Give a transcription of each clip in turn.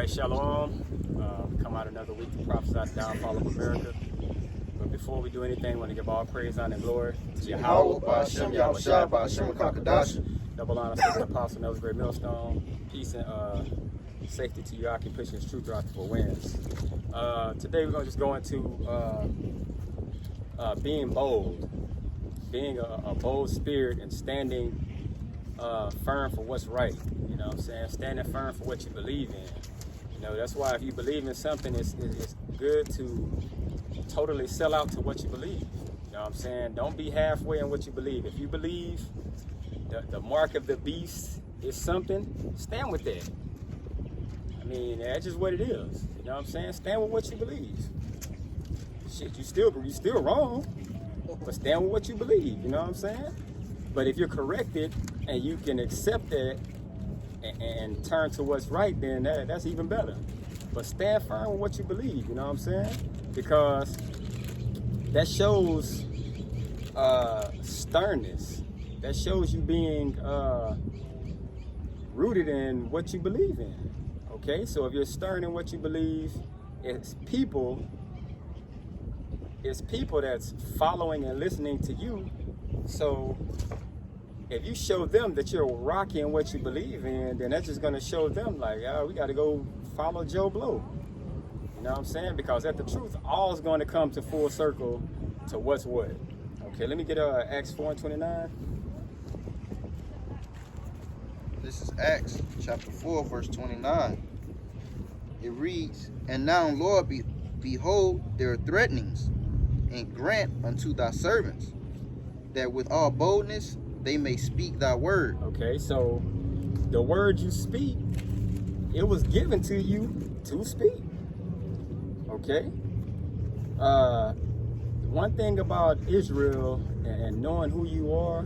right, Shalom. Come out another week to prophesy the downfall of America. But before we do anything, I want to give all praise, honor, and glory to Yahweh, Ba'ashem, Yahushua, Ba'ashem, Kakadash. Double honor to the apostle, Nelson Great Millstone. Peace and safety to your occupations, truth throughout the four winds. Today we're going to just go into being bold. Being a bold spirit and standing firm for what's right. You know what I'm saying? Standing firm for what you believe in. You know, that's why if you believe in something, it's good to totally sell out to what you believe. You know what I'm saying? Don't be halfway in what you believe. If you believe the mark of the beast is something, stand with that. I mean, that's just what it is. You know what I'm saying? Stand with what you believe. Shit, you still wrong, but stand with what you believe. You know what I'm saying? But if you're corrected and you can accept that and turn to what's right, then that's even better. But stand firm with what you believe, you know what I'm saying? Because that shows sternness. That shows you being rooted in what you believe in. Okay, so if you're stern in what you believe, it's people that's following and listening to you. So if you show them that you're rocky in what you believe in, then that's just going to show them like, we got to go follow Joe Blow. You know what I'm saying? Because at the truth, all is going to come to full circle to what's what. Okay, let me get Acts 4:29. This is Acts chapter 4, verse 29. It reads, "And now, Lord, behold their threatenings, and grant unto thy servants, that with all boldness they may speak thy word." Okay, so the word you speak, it was given to you to speak. Okay? One thing about Israel and knowing who you are,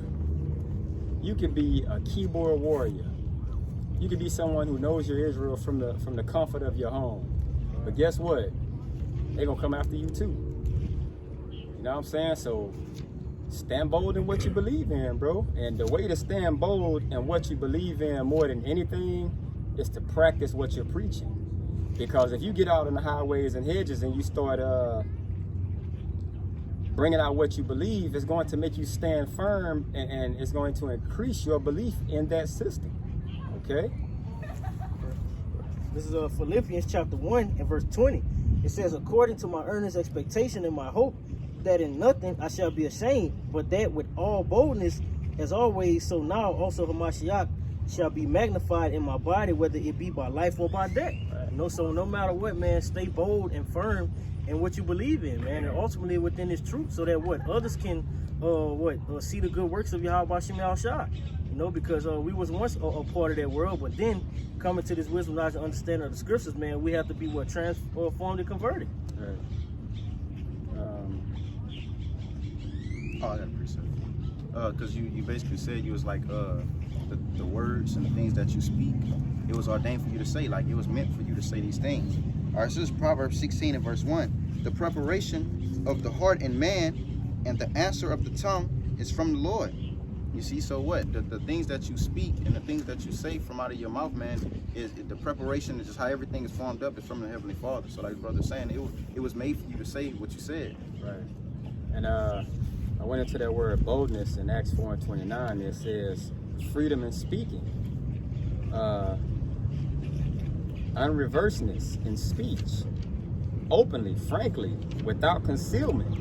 you can be a keyboard warrior. You can be someone who knows your Israel from the comfort of your home. But guess what? They're gonna come after you too. You know what I'm saying? So stand bold in what you believe in, bro. And the way to stand bold in what you believe in more than anything is to practice what you're preaching. Because if you get out on the highways and hedges and you start bringing out what you believe, it's going to make you stand firm and it's going to increase your belief in that system. Okay? This is Philippians chapter 1 and verse 20. It says, "According to my earnest expectation and my hope, that in nothing I shall be ashamed, but that with all boldness, as always, so now also Hamashiach shall be magnified in my body, whether it be by life or by death." You know, so no matter what, man, stay bold and firm in what you believe in, man, and ultimately within this truth, so that what others can see the good works of Yahweh Ba'ashem Yahushua. You know, because we was once a part of that world, but then coming to this wisdom, knowledge, and understanding of the scriptures, man, we have to be transformed and converted. Right. Oh, I appreciate it. Because you basically said you was like the words and the things that you speak, it was ordained for you to say, like it was meant for you to say these things. All right, so this is Proverbs 16 and verse 1. "The preparation of the heart in man, and the answer of the tongue is from the Lord." You see, so what? The things that you speak and the things that you say from out of your mouth, man, is the preparation is just how everything is formed up is from the Heavenly Father. So like brother's saying, it was made for you to say what you said. Right. And I went into that word boldness in Acts 4:29. It says freedom in speaking, unreversedness in speech, openly, frankly, without concealment.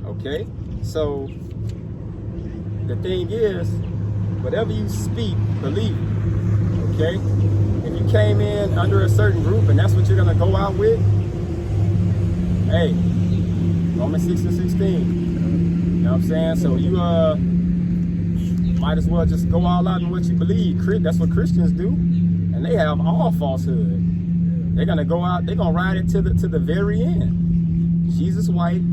Okay? So the thing is, whatever you speak, believe it. Okay? If you came in under a certain group and that's what you're gonna go out with, hey, Romans 6 and 16. You know what I'm saying? So you might as well just go all out in what you believe. That's what Christians do, and they have all falsehood. They're gonna go out. They're gonna ride it to the very end. Jesus white.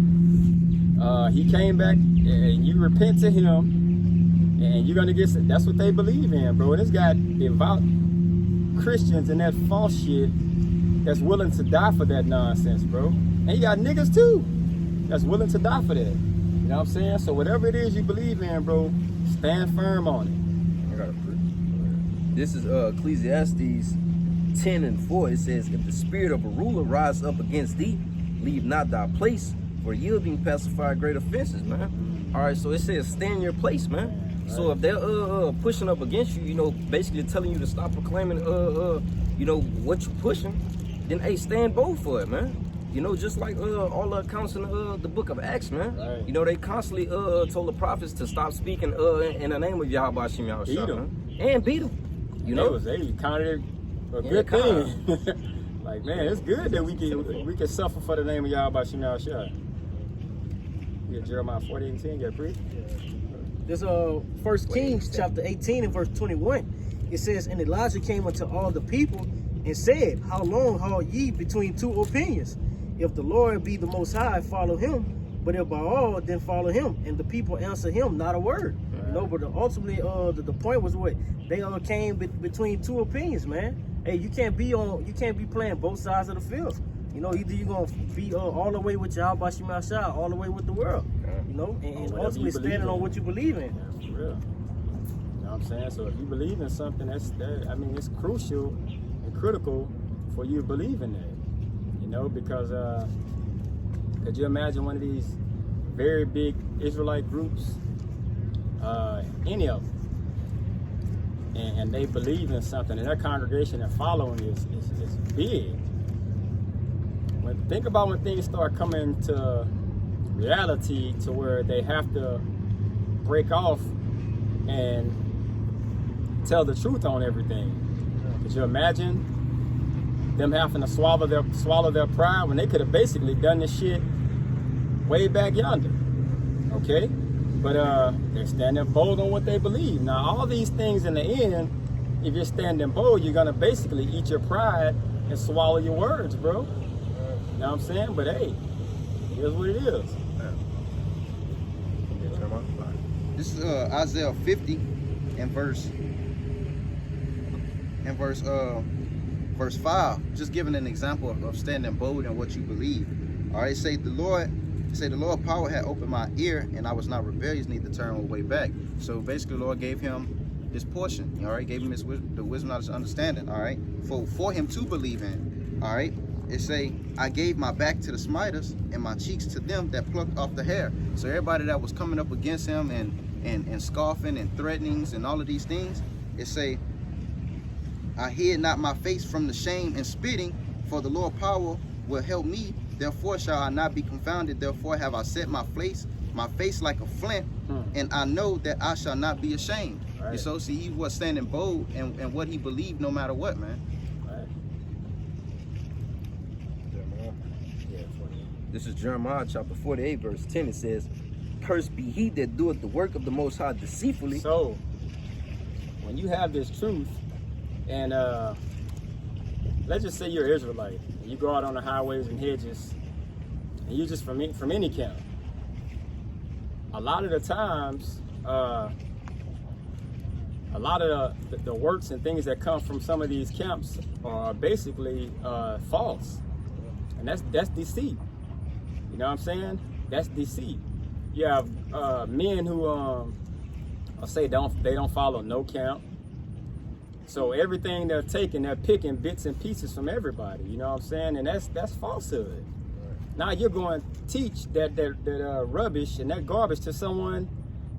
He came back, and you repent to him, and you're gonna get. That's what they believe in, bro. And it's got devout Christians and that false shit that's willing to die for that nonsense, bro. And you got niggas too that's willing to die for that. You know what I'm saying? So whatever it is you believe in, bro, stand firm on it. I got a proof. This is Ecclesiastes 10 and 4, it says, if the spirit of a ruler rise up against thee, leave not thy place, for yielding pacify great offenses, man. All right, so it says stay in your place, man. So if they're pushing up against you, you know, basically telling you to stop proclaiming you know, what you pushing, then hey, stand bold for it, man. You know, just like all the accounts in the book of Acts, man. Right. You know, they constantly told the prophets to stop speaking in the name of Yahweh Shem Yahushua, man. And beat them. You know, they counted a good thing. Like, man, it's good that we can suffer for the name of Yahweh Shem Yahushua. Yeah, Jeremiah 40 and 10, get preached. This 1 Kings chapter 18 and verse 21. It says, and Elijah came unto all the people and said, how long halt ye between two opinions? If the Lord be the Most High, follow him. But if by all, then follow him. And the people answer him not a word. Right. You know, but ultimately, the point was what they came between two opinions, man. Hey, you can't be playing both sides of the field. You know, either you're gonna be all the way with Yahweh Shem Yahushua, all the way with the world. You know, and ultimately standing on what you believe in. Yeah, for real. You know what I'm saying? So if you believe in something, I mean, it's crucial and critical for you to believe in that. You know, because could you imagine one of these very big Israelite groups, any of them, and they believe in something, and their congregation and following is big. Think about when things start coming to reality to where they have to break off and tell the truth on everything. Could you imagine them having to swallow their pride when they could have basically done this shit way back yonder? Okay? But they're standing bold on what they believe. Now, all these things in the end, if you're standing bold, you're gonna basically eat your pride and swallow your words, bro. You know what I'm saying? But hey, here's what it is. This is Isaiah 50 and verse 5. Just giving an example of standing bold in what you believe. All right, say the Lord power had opened my ear, and I was not rebellious, neither turn away back. So basically, the Lord gave him this portion. All right, gave him the wisdom, knowledge, understanding. All right, for him to believe in. All right. It say, I gave my back to the smiters and my cheeks to them that plucked off the hair. So everybody that was coming up against him and scoffing and threatenings and all of these things, it say, I hid not my face from the shame and spitting, for the Lord power will help me. Therefore shall I not be confounded. Therefore have I set my face like a flint, and I know that I shall not be ashamed. Right. And so see, he was standing bold and what he believed no matter what, man. This is Jeremiah chapter 48, verse 10. It says, cursed be he that doeth the work of the Most High deceitfully. So, when you have this truth, and let's just say you're an Israelite, and you go out on the highways and hedges, and you're just from any camp. A lot of the times, a lot of the works and things that come from some of these camps are basically false, and that's deceit. You know what I'm saying? That's deceit. You have men who I'll say they don't follow no camp. So everything they're taking, they're picking bits and pieces from everybody. You know what I'm saying? And that's falsehood. Right. Now you're going to teach that rubbish and that garbage to someone,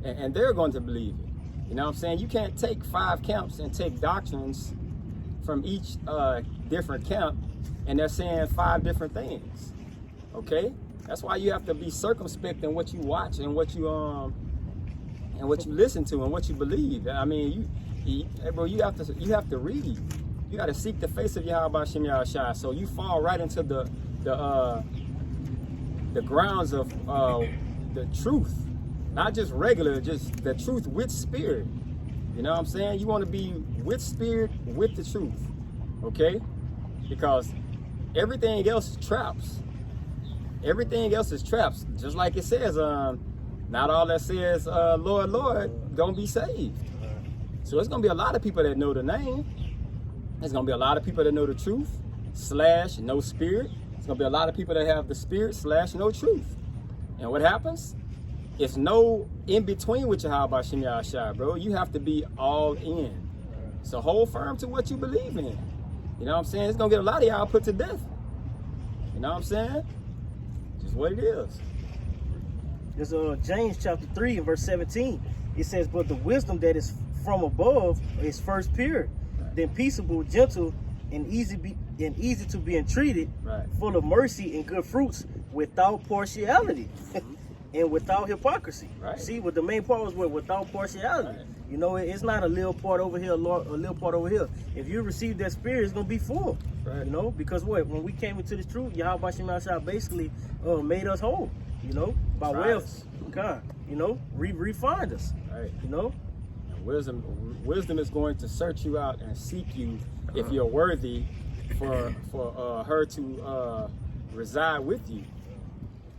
and they're going to believe it. You know what I'm saying? You can't take 5 camps and take doctrines from each different camp, and they're saying 5 different things. Okay? That's why you have to be circumspect in what you watch and what you listen to and what you believe. I mean, you have to read. You got to seek the face of Yahweh Shem Yahushua. So you fall right into the grounds of the truth, not just regular, just the truth with spirit. You know what I'm saying? You want to be with spirit, with the truth. Okay? Because everything else is traps. Everything else is traps. Just like it says, not all that says, Lord, Lord, gonna be saved. So it's gonna be a lot of people that know the name. There's gonna be a lot of people that know the truth, / no spirit. It's gonna be a lot of people that have the spirit / no truth. And what happens? It's no in between with Yahweh Shem Yahushua, bro. You have to be all in. So hold firm to what you believe in. You know what I'm saying? It's gonna get a lot of y'all put to death. You know what I'm saying? Just what it is. There's James chapter 3 and verse 17. It says, but the wisdom that is from above is first pure, then peaceable, gentle, and easy to be entreated, Right. full of mercy and good fruits, without partiality and without hypocrisy. Right. See, what the main part was without partiality. Right. You know, it's not a little part over here, a little part over here. If you receive that spirit, it's gonna be full. Right. You know, because when we came into this truth, Yahweh Shem Yahshua basically made us whole. You know, by way of Right. God. You know, refined us. Right. You know. And wisdom is going to search you out and seek you if you're worthy for her to reside with you.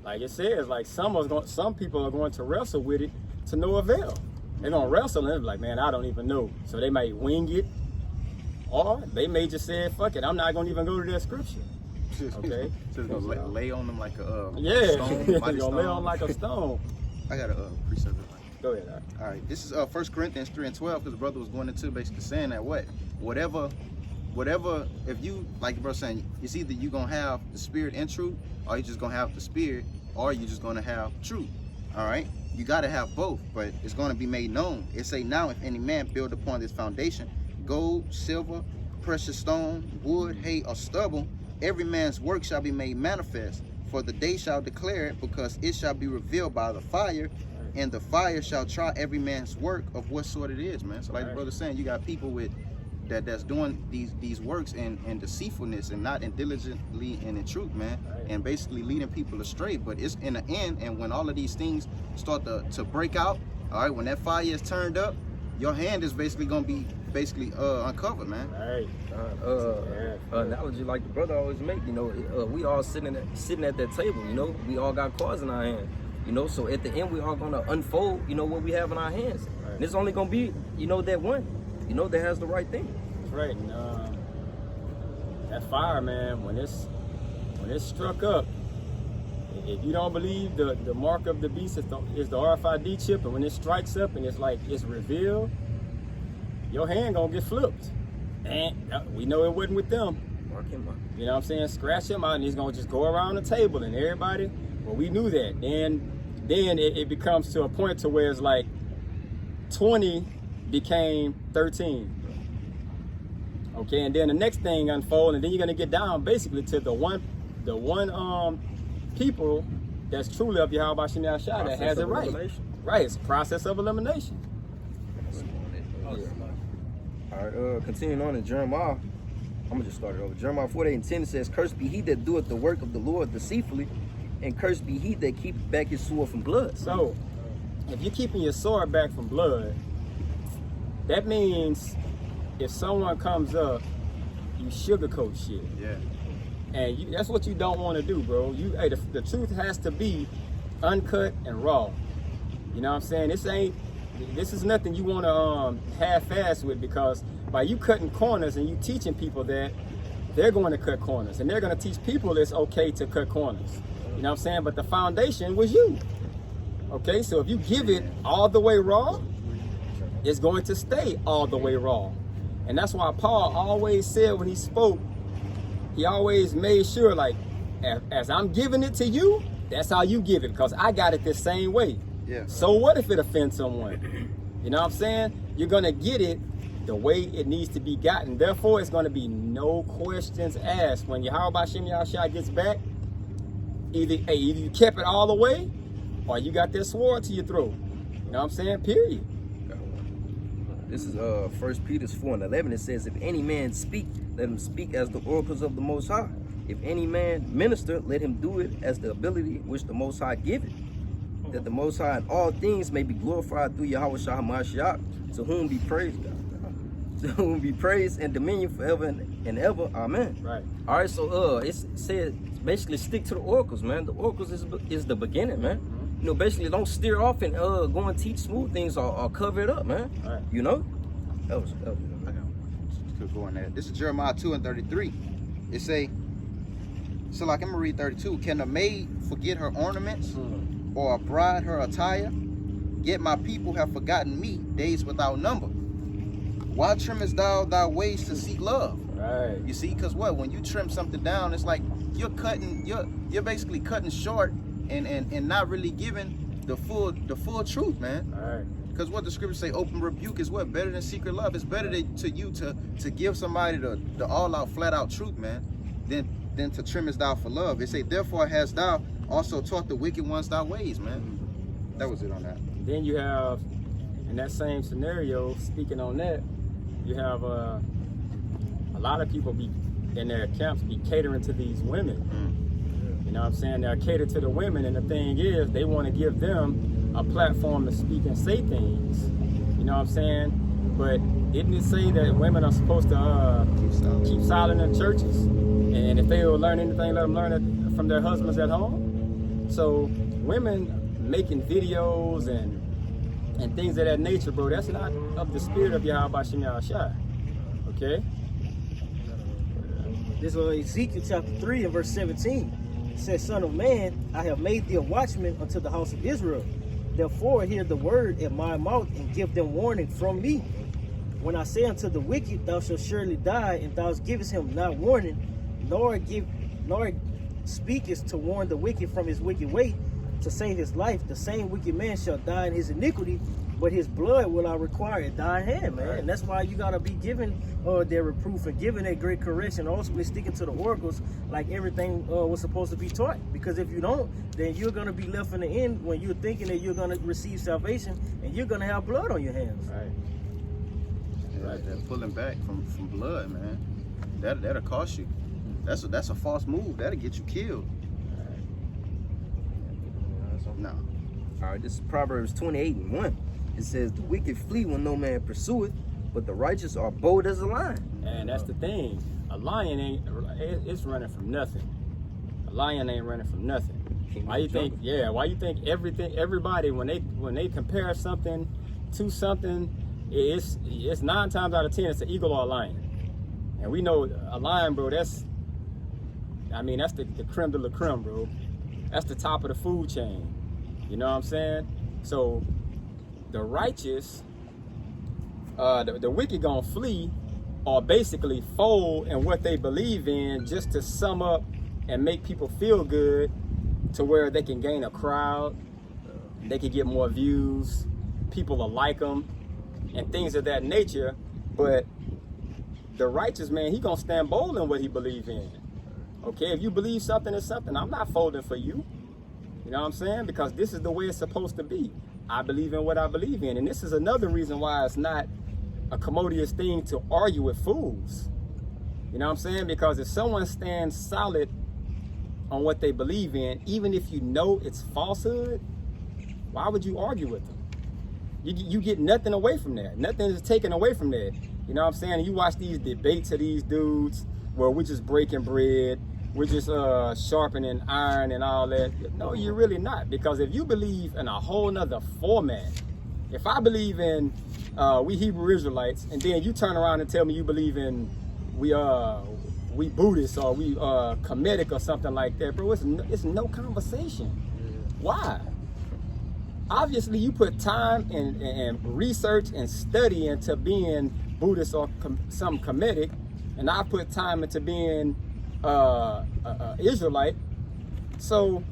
Like it says, like some people are going to wrestle with it to no avail. They're gonna wrestle and they're like, man, I don't even know. So they might wing it, or they may just say, fuck it, I'm not gonna even go to that scripture. Okay. So it's gonna lay on them like a Yeah, stone, you're mighty gonna lay stone. on like a stone. I got a precept. Go ahead. All right. All right, this is 1 Corinthians 3 and 12, because the brother was going into basically saying that whatever, if you, like the brother saying, it's either you gonna have the spirit and truth, or you just gonna have the spirit, or you just gonna have truth. All right, you gotta have both, but it's gonna be made known. It say, now if any man build upon this foundation, gold, silver, precious stone, wood, hay, or stubble, every man's work shall be made manifest, for the day shall declare it, because it shall be revealed by the fire, and the fire shall try every man's work of what sort it is, man. So like the brother's saying, you got people with that's doing these works in deceitfulness and not in diligently and in truth, man, and basically leading people astray. But it's in the end, and when all of these things start to break out, all right, when that fire is turned up, your hand is basically gonna be uncovered, man. Right. Analogy like the brother always make, you know, we all sitting at that table, you know, we all got cards in our hand, you know, so at the end we all gonna unfold, you know, what we have in our hands. Right. And it's only gonna be, you know, that one, you know, that has the right thing. That's right. And, that fire, man, when it's struck up, if you don't believe the mark of the beast is the RFID chip, and when it strikes up and it's revealed, your hand gonna get flipped. And we know it wasn't with them. Mark him up. You know what I'm saying? Scratch him out, and he's gonna just go around the table, and everybody. Well, we knew that. Then it becomes to a point to where it's like 20 became 13. Okay, and then the next thing unfold, and then you're gonna get down basically to the one people that's truly of Yahweh Shem Yahshua that has it right. Right, it's a process of elimination. All right, continuing on in Jeremiah, I'm gonna just start it over. Jeremiah 48:10 says, "Cursed be he that doeth the work of the Lord deceitfully, and cursed be he that keepeth back his sword from blood." So, if you're keeping your sword back from blood, that means if someone comes up, you sugarcoat shit. Yeah. And that's what you don't want to do, bro. The truth has to be uncut and raw. You know what I'm saying? This is nothing you want to half-ass with, because by you cutting corners and you teaching people that, they're going to cut corners, and they're going to teach people it's okay to cut corners. You know what I'm saying? But the foundation was you. Okay, so if you give it all the way raw, it's going to stay all the way raw. And that's why Paul always said when he spoke, he always made sure, like, as I'm giving it to you, that's how you give it, because I got it the same way. Yeah. So what if it offends someone? You know what I'm saying? You're going to get it the way it needs to be gotten. Therefore, it's going to be no questions asked. When Yahweh Shem Yahshua gets back, either you kept it all the way, or you got this sword to your throat. You know what I'm saying? Period. This is 1 Peter 4:11. It says, "If any man speak, let him speak as the oracles of the Most High. If any man minister, let him do it as the ability which the Most High giveth, that the Most High in all things may be glorified through Yahweh Shah HaMashiach, to whom be praised, to whom be praise and dominion forever and ever. Amen." Right. All right, so it said basically stick to the oracles, man. The oracles is the beginning, man. You know, basically don't steer off and go and teach smooth things or cover it up, man. Right. You know? That was I got could go on that. This is Jeremiah 2:33. It say, so like I'm gonna read 32. Can a maid forget her ornaments, or a bride her attire? Yet my people have forgotten me days without number. Why trimmest thou thy ways to seek love? Right. You see, because what? When you trim something down, it's like you're basically cutting short and not really giving the full truth, man. All right. Because what the scriptures say, open rebuke is what? Better than secret love. It's better to you to give somebody the all-out, flat-out truth, man, than to trimmest thou for love. It say, therefore hast thou also taught the wicked ones thy ways, man. That was it on that. Then you have, in that same scenario, speaking on that, you have a lot of people be in their camps be catering to these women. You know what I'm saying? They're catered to the women, and the thing is, they want to give them a platform to speak and say things. You know what I'm saying? But didn't it say that women are supposed to keep silent in churches? And if they will learn anything, let them learn it from their husbands at home. So women making videos and things of that nature, bro, that's not of the spirit of Yahweh Shem Yahushua. Okay? This is Ezekiel chapter 3 and verse 17. It says, Son of man, I have made thee a watchman unto the house of Israel. Therefore hear the word at my mouth and give them warning from me. When I say unto the wicked, thou shalt surely die, and thou givest him not warning, nor speakest to warn the wicked from his wicked way, to save his life, the same wicked man shall die in his iniquity, but his blood will I require at thy hand, man. Right. And that's why you gotta be given their reproof and giving that great correction, ultimately sticking to the oracles like everything was supposed to be taught. Because if you don't, then you're gonna be left in the end when you're thinking that you're gonna receive salvation and you're gonna have blood on your hands. Right. Right. That pulling back from blood, man. That'll cost you. That's a false move. That'll get you killed. No. All right, this is Proverbs 28:1. It says, the wicked flee when no man pursueth, but the righteous are bold as a lion. And that's the thing. A lion it's running from nothing. A lion ain't running from nothing. Why you think? Yeah. Why you think everybody when they compare something to something, it's 9 times out of 10 it's an eagle or a lion. And we know a lion, bro. That's the creme de la creme, bro. That's the top of the food chain. You know what I'm saying? So the righteous, the wicked gonna flee or basically fold in what they believe in just to sum up and make people feel good to where they can gain a crowd, they can get more views, people will like them and things of that nature. But the righteous man, he gonna stand bold in what he believe in. Okay, if you believe something is something, I'm not folding for you. You know what I'm saying? Because this is the way it's supposed to be. I believe in what I believe in. And this is another reason why it's not a commodious thing to argue with fools. You know what I'm saying? Because if someone stands solid on what they believe in, even if you know it's falsehood, why would you argue with them? You get nothing away from that. Nothing is taken away from that. You know what I'm saying? You watch these debates of these dudes where we're just breaking bread, we're just sharpening iron and all that. No, you're really not. Because if you believe in a whole nother format, if I believe in we Hebrew Israelites, and then you turn around and tell me you believe in we Buddhists or we Kemetic or something like that, bro, it's no conversation. Why? Obviously, you put time and research and study into being Buddhist or some Kemetic, and I put time into being Israelite. So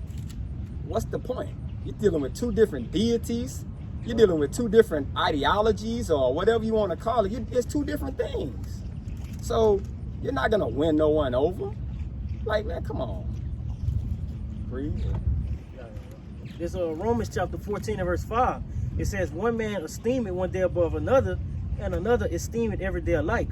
what's the point? You're dealing with two different deities. You're dealing with two different ideologies or whatever you want to call it. It's two different things. So you're not gonna win no one over. Like, man, come on. Breathe. There's Romans chapter 14 and verse 5. It says, one man esteem it one day above another, and another esteem it every day alike.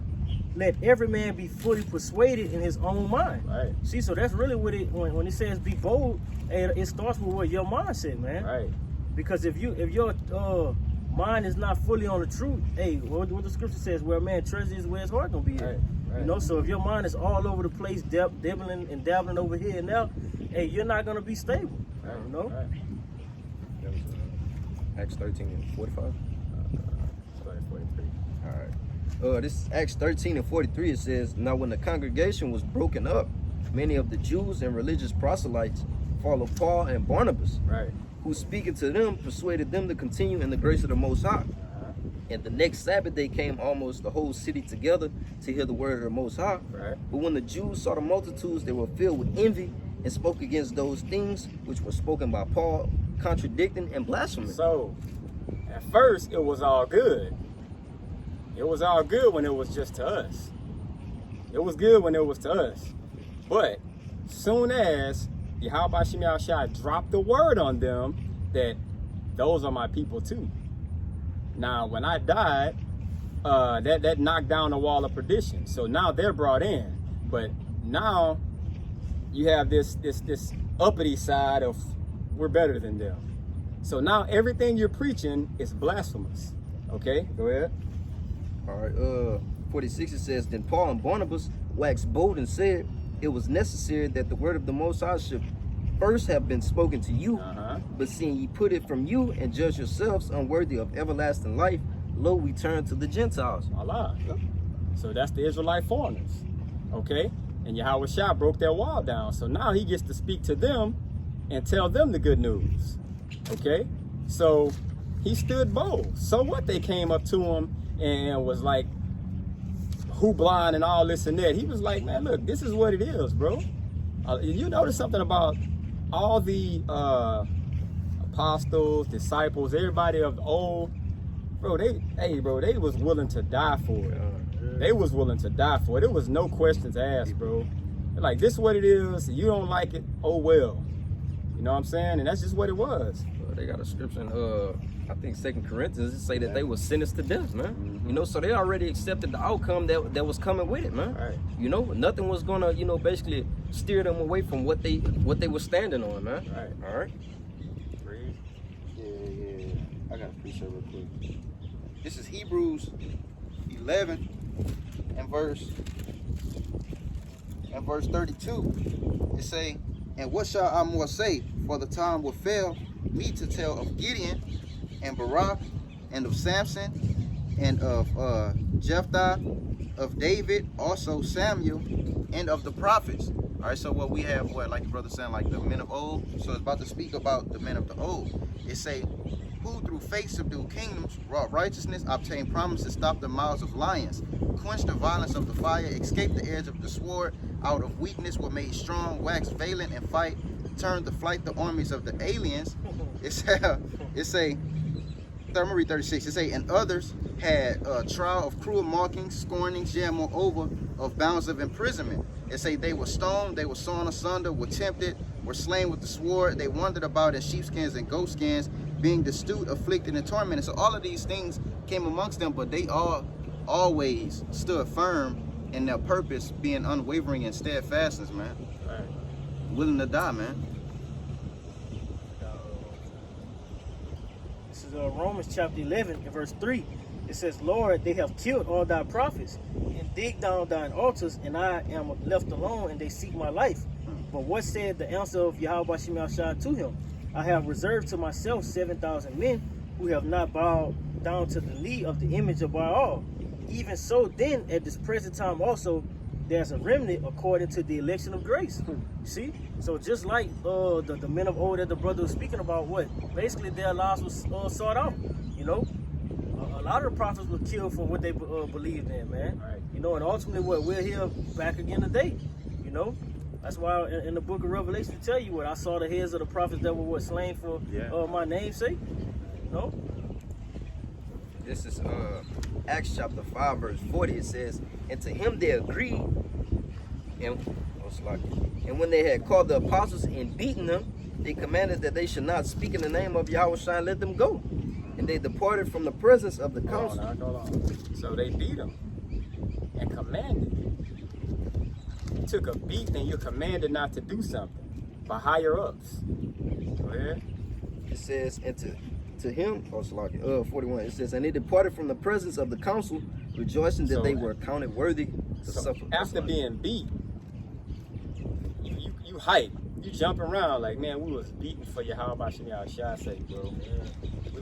Let every man be fully persuaded in his own mind. Right. See, so that's really what when it says be bold, it starts with what your mindset, man. Right. Because if your mind is not fully on the truth, hey, what the scripture says, where a man treasures is where his heart gonna be at. Right. You know, so if your mind is all over the place, dibbling and dabbling over here and now, hey, you're not gonna be stable. Right. You know. Right. That was Acts 13 and 45. 43. All right. This Acts 13 and 43. It says, now when the congregation was broken up, many of the Jews and religious proselytes followed Paul and Barnabas, Right. who speaking to them persuaded them to continue in the grace of the Most High. And the next Sabbath day came almost the whole city together to hear the word of the Most High. Right. But when the Jews saw the multitudes, they were filled with envy and spoke against those things which were spoken by Paul, contradicting and blaspheming. So, at first, it was all good. It was all good when it was just to us. It was good when it was to us. But soon as Yahweh Shem Yahushua dropped the word on them that those are my people too. Now, when I died, that knocked down the wall of perdition. So now they're brought in. But now you have this uppity side of we're better than them. So now everything you're preaching is blasphemous. Okay, go ahead. All right, 46 it says, Then Paul and Barnabas waxed bold and said, It was necessary that the word of the Most High should first have been spoken to you, but seeing ye put it from you and judge yourselves unworthy of everlasting life, lo, we turn to the Gentiles. Allah. So that's the Israelite foreigners. Okay? And Yahweh Shah broke that wall down. So now he gets to speak to them and tell them the good news. Okay? So he stood bold. So what? They came up to him and was like, who blind and all this and that. He was like, man, look, this is what it is, bro. You notice something about all the apostles, disciples, everybody of the old, bro, they was willing to die for it. They was willing to die for it. There was no questions asked, bro. They're like, this is what it is. You don't like it, oh well. You know what I'm saying? And that's just what it was. They got a scripture in, I think 2 Corinthians, it say that they were sentenced to death, man. You know, so they already accepted the outcome that was coming with it, man. Right. You know, nothing was gonna, you know, basically steer them away from what they were standing on, man. Right. All right. Yeah. I got a precept real quick. This is Hebrews 11 and verse 32. It say, And what shall I more say? For the time will fail me to tell of Gideon and Barak and of Samson and of Jephthah, of David, also Samuel, and of the prophets. All right, so what we have, like the brother said, like the men of old. So it's about to speak about the men of the old. It say, who through faith subdued kingdoms, wrought righteousness, obtained promises, stopped the mouths of lions, quenched the violence of the fire, escaped the edge of the sword, out of weakness were made strong, waxed valiant in fight, turned to flight the armies of the aliens. It say, I'm gonna read 36. It say, and others had a trial of cruel mockings, scornings, yea, moreover, of bounds of imprisonment. It say they were stoned, they were sawn asunder, were tempted, were slain with the sword. They wandered about in sheepskins and goatskins, being destitute, afflicted, and tormented. So all of these things came amongst them, but they all always stood firm in their purpose, being unwavering and steadfastness, man. Right. Willing to die, man. This is Romans chapter 11 and verse 3. It says, Lord, they have killed all thy prophets and digged down thine altars, and I am left alone, and they seek my life. But what said the answer of Yahweh Shem Yahushua to him? I have reserved to myself 7,000 men who have not bowed down to the knee of the image of Baal. Even so, then, at this present time also, there's a remnant according to the election of grace. You see? So just like the men of old that the brother was speaking about, what? Basically, their lives was sought out, you know? A lot of the prophets were killed for what they believed in, man. Right. You know, and ultimately what we're here back again today, you know? That's why in the book of Revelation tell you what I saw the heads of the prophets that were slain for my name's sake. You know? This is Acts chapter 5 verse 40. It says, and to him they agreed, and when they had called the apostles and beaten them, they commanded that they should not speak in the name of Yahweh and let them go. And they departed from the presence of the council. Hold on. So they beat him and commanded. You took a beat and you're commanded not to do something by higher ups. Go ahead. It says, and to him, 41, it says, and they departed from the presence of the council, rejoicing that they were accounted worthy to suffer. After being beat, you hype. You jump around like, man, we was beaten for Yahweh Shem Yahushua's sake, bro.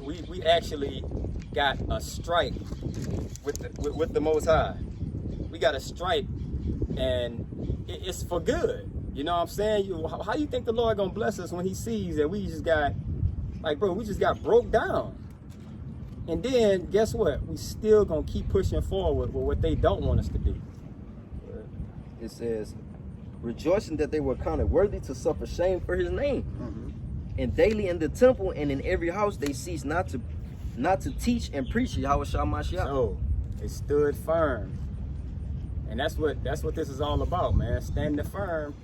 We actually got a strike with the Most High. We got a strike, and it's for good. You know what I'm saying? How you think the Lord gonna bless us when He sees that we just got, like, bro, we just got broke down, And then guess what? We still gonna keep pushing forward with what they don't want us to do. It says, rejoicing that they were counted worthy to suffer shame for his name. And daily in the temple and in every house they cease not to teach and preach Yahweh Shah Mashiach. So they stood firm. And that's what this is all about, man. Standing firm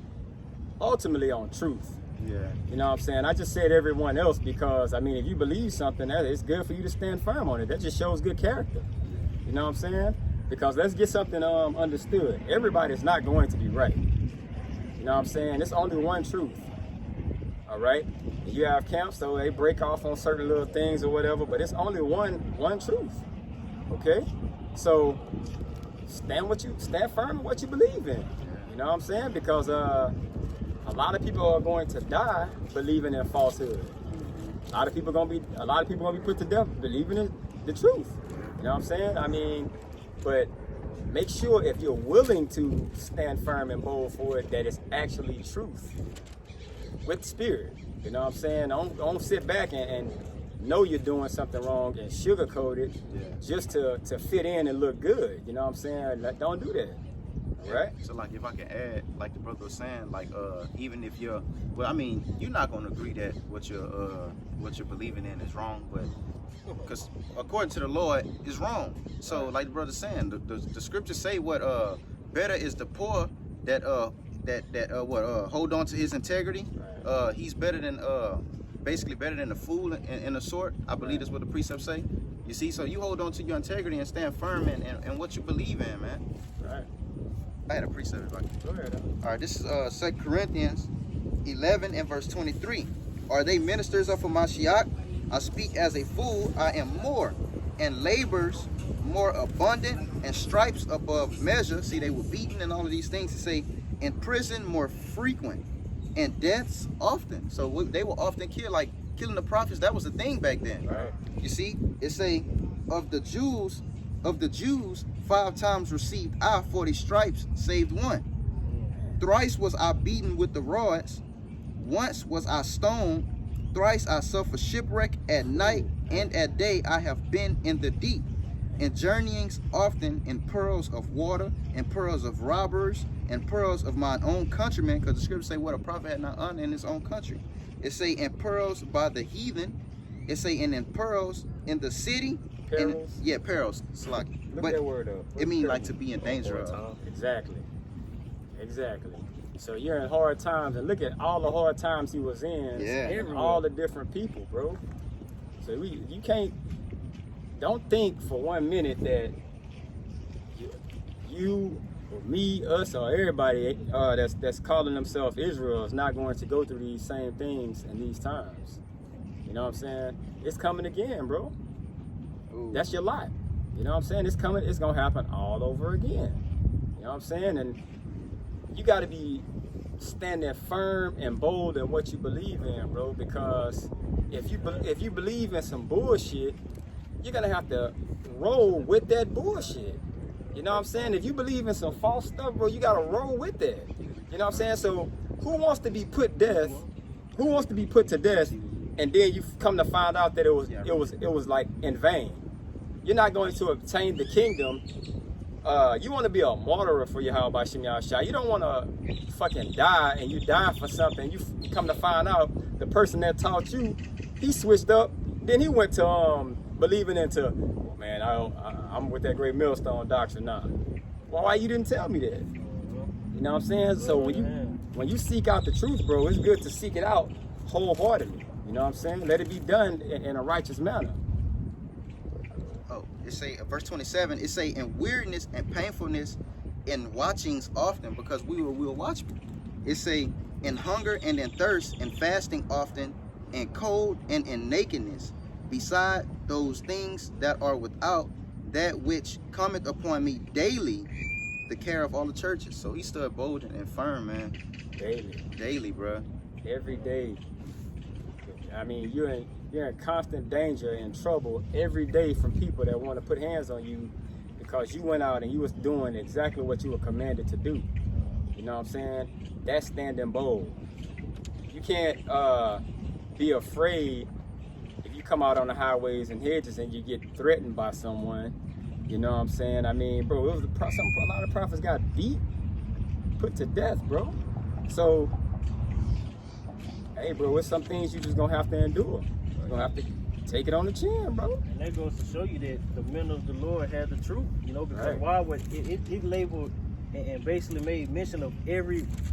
ultimately on truth. Yeah. You know what I'm saying? I just said everyone else because, I mean, if you believe something, that it's good for you to stand firm on it. That just shows good character. You know what I'm saying? Because let's get something understood. Everybody's not going to be right. You know what I'm saying? It's only one truth. All right? You have camps, so they break off on certain little things or whatever, but it's only one truth. Okay? So stand firm in what you believe in. You know what I'm saying? Because a lot of people are going to die believing in falsehood. A lot of people gonna be put to death believing in the truth. You know what I'm saying? I mean, but make sure if you're willing to stand firm and bold for it, that it's actually truth with spirit. You know what I'm saying? Don't sit back and know you're doing something wrong and sugarcoat it just to fit in and look good. You know what I'm saying? Don't do that. Right. So like if I can add, like the brother was saying, like even if you're, well, I mean, you're not gonna agree that what you're believing in is wrong, but because according to the Lord is wrong. So like the brother's saying, the scriptures say what better is the poor that hold on to his integrity. He's better than basically better than the fool in a sort. I believe that's what the precepts say. You see, so you hold on to your integrity and stand firm in what you believe in, man. Right. I had a precept if I can. Go ahead. All right, this is 2 Corinthians 11 and verse 23. Are they ministers of Mashiach? I speak as a fool, I am more, and labors more abundant, and stripes above measure. See, they were beaten and all of these things. To say, in prison more frequent, and deaths often. So they were often killed, like killing the prophets. That was a thing back then. Right. You see, it say, of the Jews, 5 times received I 40 stripes, saved 1. Thrice was I beaten with the rods. Once was I stoned. Thrice I suffered shipwreck. At night and at day I have been in the deep. In journeyings often, in pearls of water, in pearls of robbers, and pearls of mine own countrymen. Because the scriptures say what a prophet had not honor in his own country. It say in pearls by the heathen. It say in pearls in the city. Perils? Yeah, perils. Slaki. Look But that word up. it means like to be in danger of. Exactly. So you're in hard times, and look at all the hard times he was in. Yeah. And all the different people, bro. So you can't. Don't think for 1 minute that you or me, us, or everybody that's calling themselves Israel is not going to go through these same things in these times. You know what I'm saying? It's coming again, bro. Ooh. That's your lot. You know what I'm saying? It's coming. It's gonna happen all over again. You know what I'm saying? And you got to be standing firm and bold in what you believe in, bro. Because if you believe in some bullshit, you're gonna have to roll with that bullshit. You know what I'm saying? If you believe in some false stuff, bro, you gotta roll with that. You know what I'm saying? So who wants to be put to death? And then you come to find out that it was like in vain. You're not going to obtain the kingdom. You want to be a martyr for Yahweh Shem Yahshua. You don't want to fucking die, and you die for something. You come to find out the person that taught you, he switched up. Then he went to believing into, man, I'm with that great millstone doctrine now. Well, why you didn't tell me that? You know what I'm saying? So when you seek out the truth, bro, it's good to seek it out wholeheartedly. You know what I'm saying? Let it be done in a righteous manner. Oh, it say verse 27. It say in weariness and painfulness, in watchings often, because we will watch. It say in hunger and in thirst, in fasting often, in cold and in nakedness. Beside those things that are without, that which cometh upon me daily, the care of all the churches. So he stood bold and firm, man. Daily, bro. Every day. I mean, you're in constant danger and trouble every day from people that want to put hands on you because you went out and you was doing exactly what you were commanded to do. You know what I'm saying? That's standing bold. You can't be afraid. come out on the highways and hedges and you get threatened by someone, you know what I'm saying? I mean, bro, it was a lot of prophets got beat, put to death, bro. So, hey, bro, it's some things you just gonna have to endure. You're gonna have to take it on the chin, bro. And that goes to show you that the men of the Lord had the truth, you know, because why would it labeled and basically made mention of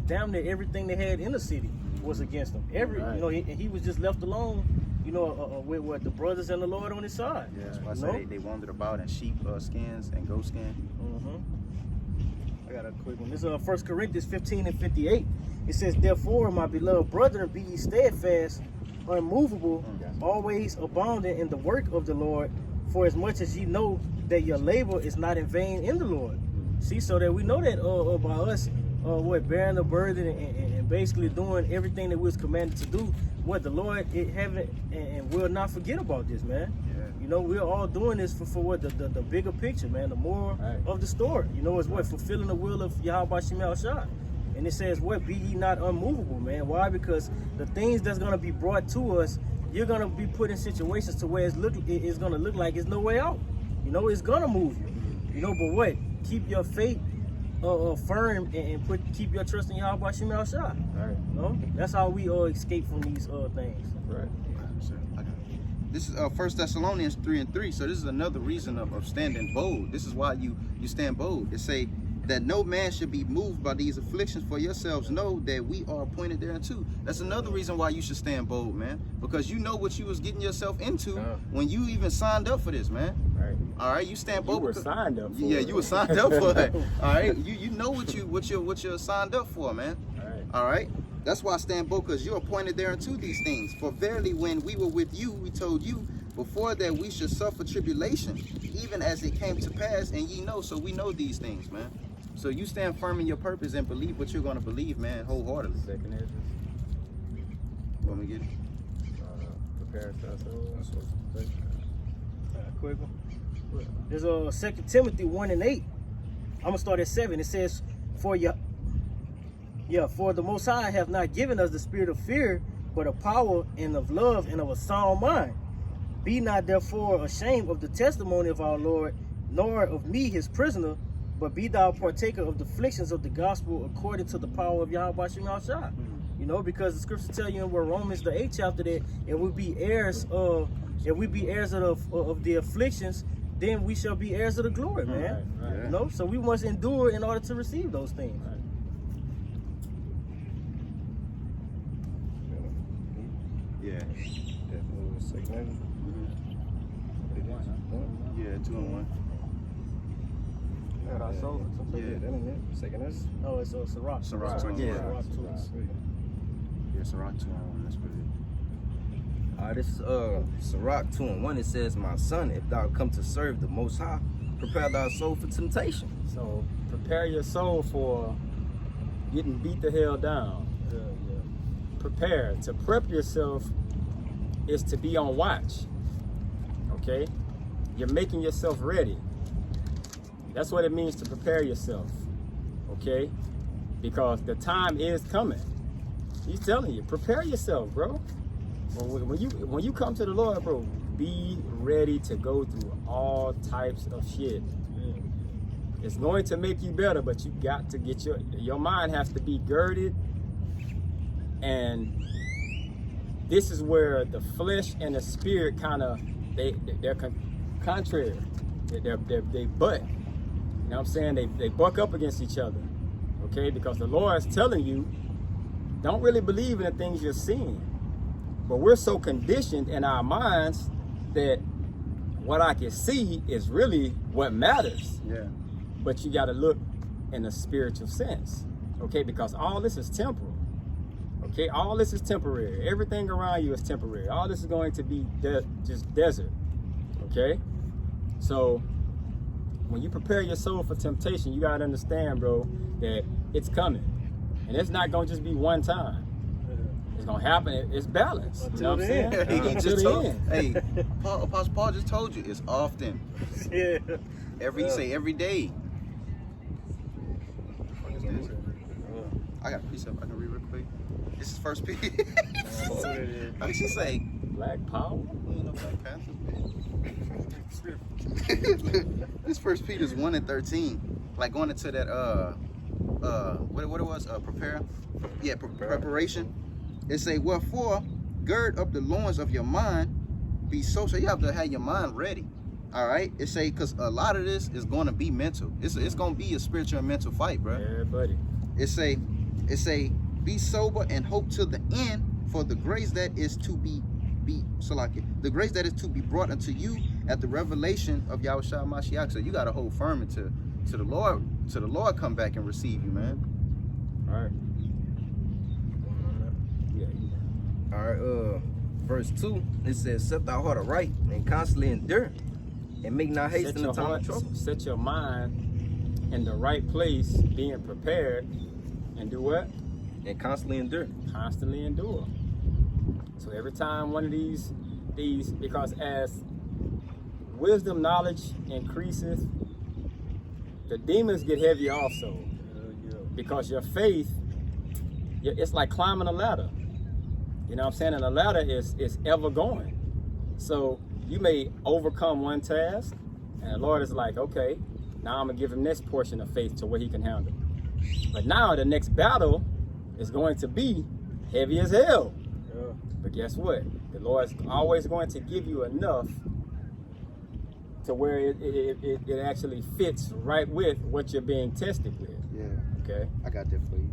damn near everything they had in the city was against them. You know, he was just left alone, you know, with what the brothers and the Lord on his side. Yeah, that's why I say they wandered about in sheep skins and goat skin. I got a quick one. This is 1 Corinthians 15 and 58. It says, therefore, my beloved brethren, be ye steadfast, unmovable, always abounding in the work of the Lord, for as much as ye know that your labor is not in vain in the Lord. See, so that we know that by us, bearing the burden and basically doing everything that we was commanded to do, what the Lord haven't and will not forget about this, man. Yeah. You know, we're all doing this for what the bigger picture, man, the moral of the story. You know, it's what fulfilling the will of Yahweh Shemel Shah. And it says, what, be ye not unmovable, man. Why? Because the things that's gonna be brought to us, you're gonna be put in situations to where it's gonna look like it's no way out. You know, it's gonna move you. You know, but what? Keep your faith firm and keep your trust in Yahweh Shemel Shah. Right. You know? That's how we escape from these things. Right. This is 1 Thessalonians 3 and 3. So this is another reason of standing bold. This is why you stand bold. It say that no man should be moved by these afflictions, for yourselves know that we are appointed thereunto. That's another reason why you should stand bold, man. Because you know what you was getting yourself into when you even signed up for this, man. Right. All right, you stand bold. You were signed up for you were signed up for it. All right, you know what you're signed up for, man. All right. That's why I stand bold, because you're appointed thereunto these things. For verily, when we were with you, we told you before that we should suffer tribulation, even as it came to pass, and ye know. So we know these things, man. So you stand firm in your purpose and believe what you're going to believe, man, wholeheartedly. Second Ezra. Want me to get it? Prepare ourselves. Quick one. There's 2 Timothy 1 and 8. I'm gonna start at 7. It says, for the Most High have not given us the spirit of fear, but of power and of love and of a sound mind. Be not therefore ashamed of the testimony of our Lord, nor of me his prisoner, but be thou partaker of the afflictions of the gospel according to the power of Yahweh Shemel Shah. You know, because the scriptures tell you in Romans the 8th chapter that if we be heirs of the afflictions, then we shall be heirs of the glory, man. Right. You know, so we must endure in order to receive those things. Yeah. Yeah, 2 and 1. Second is. Oh, it's Sirach. Sirach 2 and 1. Yeah. Yeah, Sirach 2 and 1. That's what it is. This is Sirach 2 and 1. It says, my son, if thou come to serve the Most High, prepare thy soul for temptation. So prepare your soul for getting beat the hell down. Prepare. To prep yourself is to be on watch. Okay? You're making yourself ready. That's what it means to prepare yourself. Okay? Because the time is coming. He's telling you, prepare yourself, bro. When you come to the Lord, bro, be ready to go through all types of shit. It's going to make you better, but you got to get your mind has to be girded. And this is where the flesh and the spirit kind of they're contrary. They butt. You know what I'm saying? They buck up against each other. Okay, because the Lord is telling you, don't really believe in the things you're seeing. But we're so conditioned in our minds that what I can see is really what matters. Yeah. But you got to look in a spiritual sense. Okay, because all this is temporal. Okay, all this is temporary. Everything around you is temporary. All this is going to be just desert. Okay? So, when you prepare your soul for temptation, you got to understand, bro, that it's coming. And it's not going to just be one time. It's going to happen. It's balanced. You know what I'm saying? He Until just the told, end. hey, Apostle Paul just told you, it's often. Yeah. He say every day. What is this? I got a precept I can read real quick. This is First Peter. What she say? Black Power. You ain't no Black Panther. This First Peter's 1:13, like going into that what it was, preparation. It say, wherefore gird up the loins of your mind, be so you have to have your mind ready. All right, it say, because a lot of this is going to be mental. It's going to be a spiritual and mental fight, bro. Yeah, buddy. It say be sober and hope to the end for the grace that is to be the grace that is to be brought unto you at the revelation of Yahushua Mashiach. So you got to hold firm to the Lord, come back and receive you, man. All right. Yeah. All right, verse 2, it says, set thy heart aright and constantly endure, and make not haste in the time of trouble. Set your mind in the right place, being prepared, and do what? And constantly endure. Constantly endure. So every time one of these, because as wisdom, knowledge increases, the demons get heavier also. Because your faith, it's like climbing a ladder. You know what I'm saying? And a ladder is ever going. So you may overcome one task, and the Lord is like, okay, now I'm gonna give him this portion of faith to where he can handle. But now the next battle is going to be heavy as hell. Yeah. But guess what? The Lord's always going to give you enough to where it actually fits right with what you're being tested with. Yeah. Okay? I got that for you.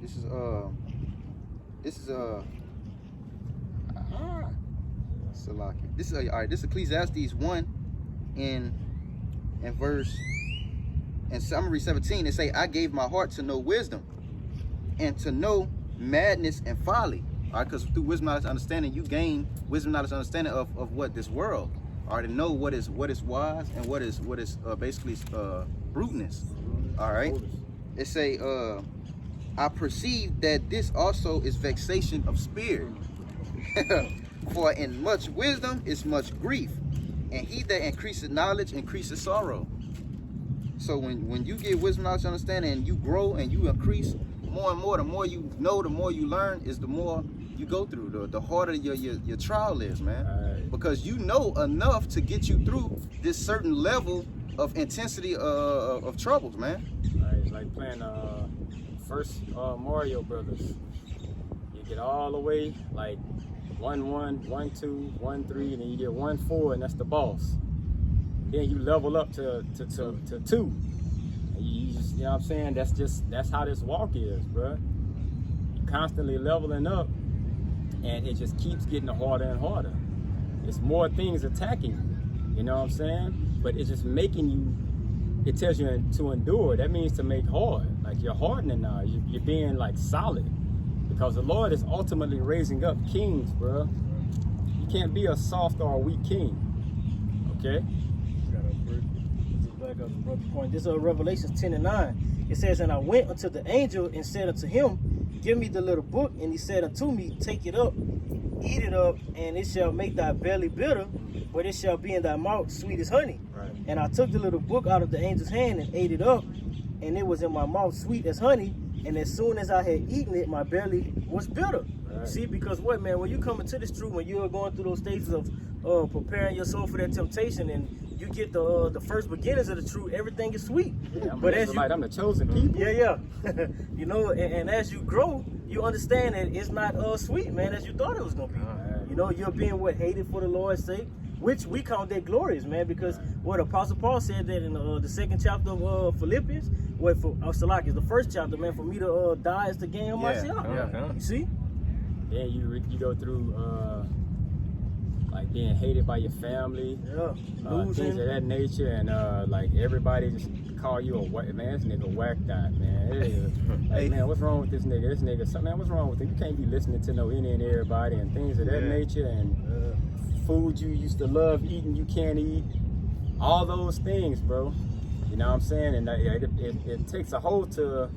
This is Salaki. This is all right. This is Ecclesiastes 1 in verse in summary 17. It say, I gave my heart to know wisdom and to know madness and folly. All right, because through wisdom, knowledge, understanding, you gain wisdom, knowledge, understanding of what this world. All right, to know what is wise and what is basically bruteness. All right. It say, I perceive that this also is vexation of spirit. For in much wisdom is much grief, and he that increases knowledge increases sorrow. So when you get wisdom, knowledge, understanding, and you grow and you increase more and more, the more you know, the more you learn, is the more you go through, the harder your trial is, man. Right. Because you know enough to get you through this certain level of intensity of troubles, man. Right, it's like playing first Mario Brothers. You get all the way like 1-1, 1-2, 1-3, and then you get 1-4, and that's the boss. Then you level up to 2. And you just, you know what I'm saying? That's how this walk is, bro. Constantly leveling up, and it just keeps getting harder and harder. It's more things attacking you. You know what I'm saying? But it's just making you. It tells you to endure. That means to make hard. Like you're hardening now. You're being like solid. Because the Lord is ultimately raising up kings, bro. You can't be a soft or a weak king. Okay? Back up to brother's point. This is Revelations 10:9. It says, and I went unto the angel and said unto him, give me the little book. And he said unto me, take it up, eat it up, and it shall make thy belly bitter, but it shall be in thy mouth sweet as honey. Right. And I took the little book out of the angel's hand and ate it up, and it was in my mouth sweet as honey. And as soon as I had eaten it, my belly was bitter. Right. See, because what, man, when you come into this truth, when you're going through those stages of preparing your soul for that temptation, and you get the first beginnings of the truth, everything is sweet. Yeah, I'm but as you, I'm the chosen people. yeah, you know, and as you grow, you understand that it's not sweet, man, as you thought it was gonna be. Right. You know, you're being hated for the Lord's sake, which we count that glorious, man, because what Apostle Paul said that in the second chapter of Philippians, Salak is the first chapter, man. For me to die is to gain myself. Yeah. You see? Then you go through like being hated by your family, Yeah. things of that nature, and like everybody just call you a whack, man. This nigga whacked out, man. It is. Like, man, what's wrong with this nigga? This nigga, man, what's wrong with him? You can't be listening to no any and everybody and things of that nature, and food you used to love eating you can't eat. All those things, bro. You know what I'm saying? And it takes a hold to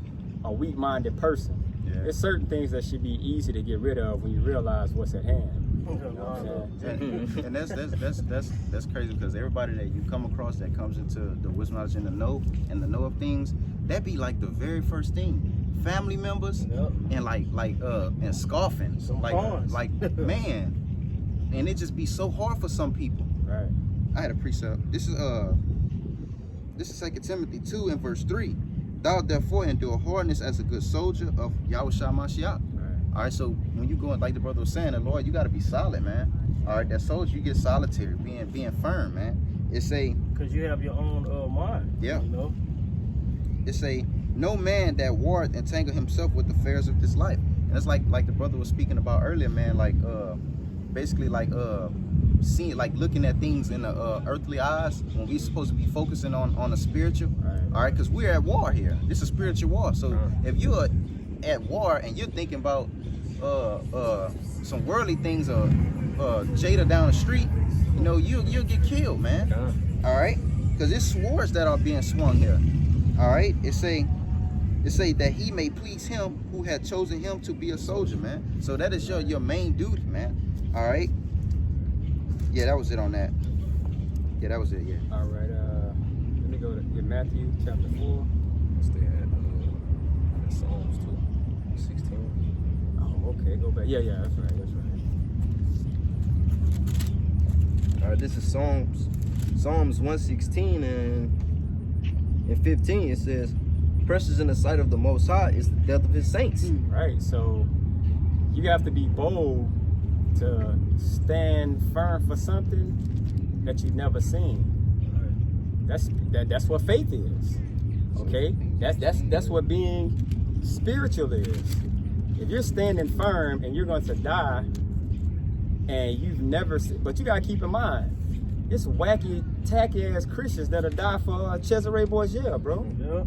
a weak-minded person. Yeah. There's certain things that should be easy to get rid of when you realize what's at hand. You know what I'm saying? And that's crazy, because everybody that you come across that comes into the wisdom, knowledge, and the know of things, that be like the very first thing. Family members and like and scoffing. Some like pawns. man, and it just be so hard for some people. Right. I had a precept. This is 2 Timothy 2 and verse 3. Thou therefore endure hardness as a good soldier of Yahushua Mashiach. Right. All right, so when you go, like the brother was saying, the Lord, you got to be solid, man. All right, that soldier, you get solitary, being firm, man. It's a, Because you have your own mind. Yeah. You know? it's a, no man that warreth entangle himself with the affairs of this life. And it's like the brother was speaking about earlier, man, like basically like seeing, like looking at things in the earthly eyes when we supposed to be focusing on the spiritual. Right. All right, because we're at war here. This is spiritual war. So if you're at war and you're thinking about some worldly things or Jada down the street, you know, you'll get killed, man. All right, because it's swords that are being swung here. All right, it say that he may please him who had chosen him to be a soldier, man. So that is your main duty, man. All right. Yeah, that was it on that. Yeah, that was it. Yeah. All right. Let me go to Matthew chapter 4. Stay at Psalms 2:16. Oh, okay. Go back. Yeah, that's right. All right, this is Psalms 116 and 15. It says, "Precious in the sight of the Most High is the death of his saints." Right. So you have to be bold to stand firm for something that you've never seen. That's what faith is. Okay. That's what being spiritual is. If you're standing firm and you're going to die, and you've never seen, but you gotta keep in mind, it's wacky, tacky ass Christians that'll die for Cesare Borgia, bro. Yeah.